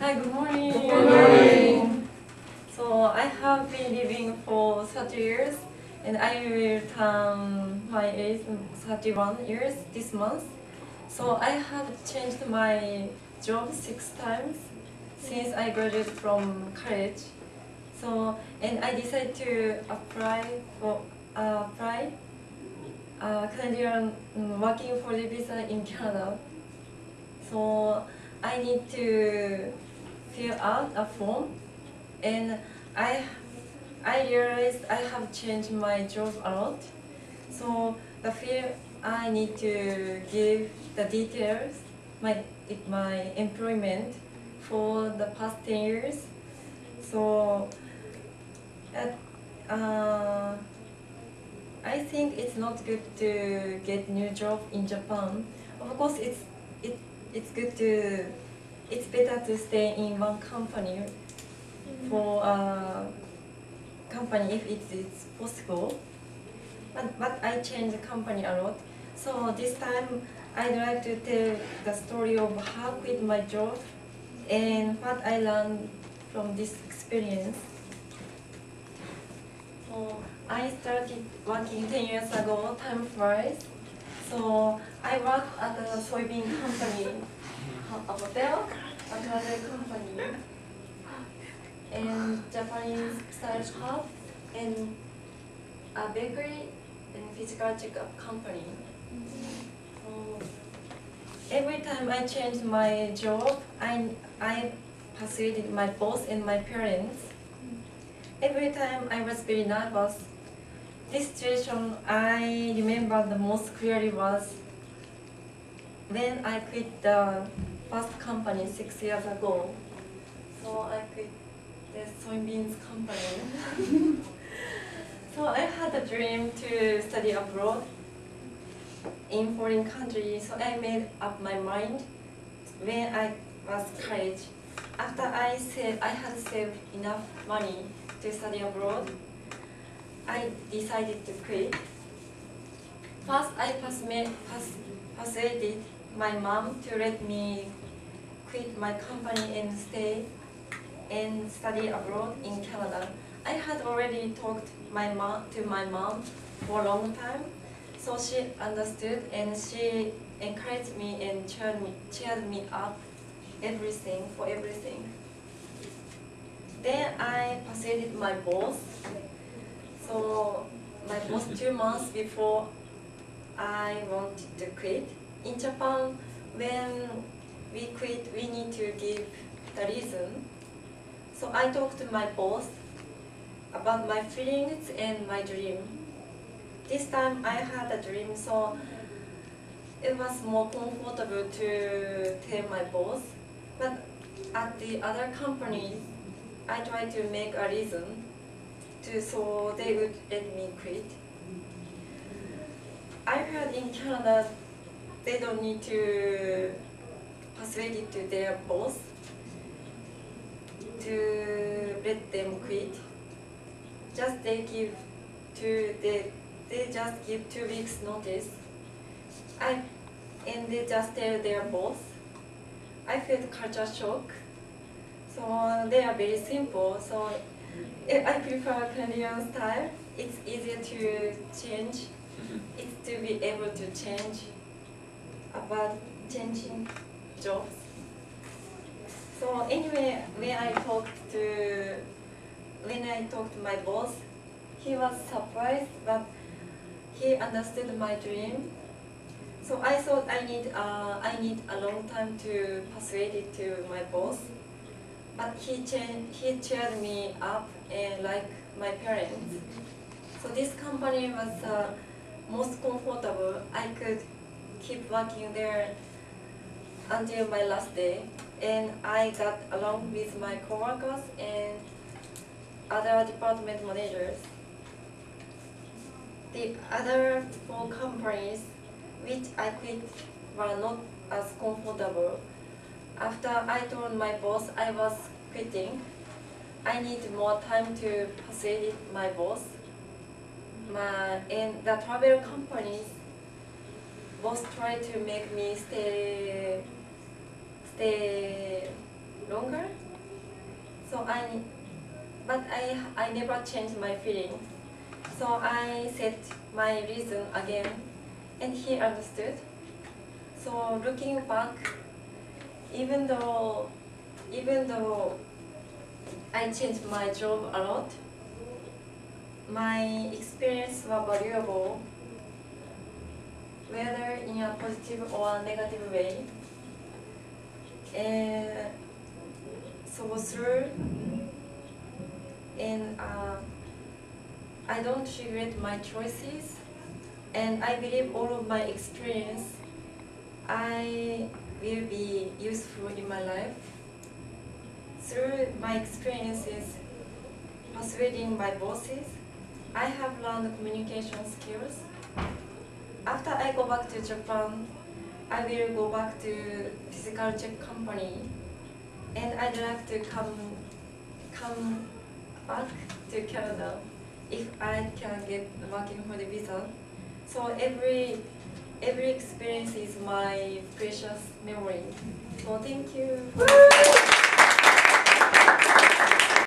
Hi, good morning. Good morning. So I have been living for 30 years and I will turn my age 31 years this month. So I have changed my job 6 times since I graduated from college. And I decided to apply for Canadian working for the visa in Canada. So I need to fill out a form, and I I realized I have changed my job a lot. So the field I need to give the details my employment for the past 10 years. So at, uh, I think it's not good to get new job in Japan. Of course, it's good to it's better to stay in one company for a company if it's possible. But I change the company a lot. So this time I'd like to tell the story of how I quit my job and what I learned from this experience. So I started working 10 years ago, time flies. So I worked at a soybean company, a hotel, a travel company, and Japanese style shop, and a bakery, and physical checkup company. So every time I changed my job, I persuaded my boss and my parents. Every time I was very nervous. This situation I remember the most clearly was when I quit the first company 6 years ago. So I quit the soybeans company. So I had a dream to study abroad in foreign country. So I made up my mind when I was college. After I said I had saved enough money to study abroad, I decided to quit. First, I persuaded my mom to let me quit my company and stay and study abroad in Canada. I had already talked to my mom for a long time, so she understood and she encouraged me and cheered me up for everything. Then I persuaded my boss. So my boss 2 months before I wanted to quit. In Japan, when we quit, we need to give the reason. So I talked to my boss about my feelings and my dream. This time I had a dream, so it was more comfortable to tell my boss. But at the other companies, I tried to make a reason so they would let me quit. I heard in Canada they don't need to persuade it to their boss to let them quit. Just they just give 2 weeks notice. And they just tell their boss. I felt culture shock. So they are very simple. So I prefer Canadian style. It's easier to change. It's to be able to change about changing jobs. So anyway, when I talked to my boss, he was surprised, but he understood my dream. So I thought I need a long time to persuade it to my boss, but he cheered me up and like my parents. So this company was most comfortable. I could keep working there until my last day, and I got along with my coworkers and other department managers. The other 4 companies which I quit were not as comfortable. After I told my boss I was quitting, I need more time to persuade my boss. And the travel companies both tried to make me stay longer. I never changed my feeling. So I said my reason again, and he understood. So looking back, even though I changed my job a lot, my experience was valuable, whether in a positive or negative way. And so through, and I don't regret my choices, and I believe all of my experience I will be useful in my life. Through my experiences persuading my bosses, I have learned communication skills. After I go back to Japan, I will go back to physical check company, and I'd like to come back to Canada if I can get working for the visa. So every experience is my precious memory. So thank you.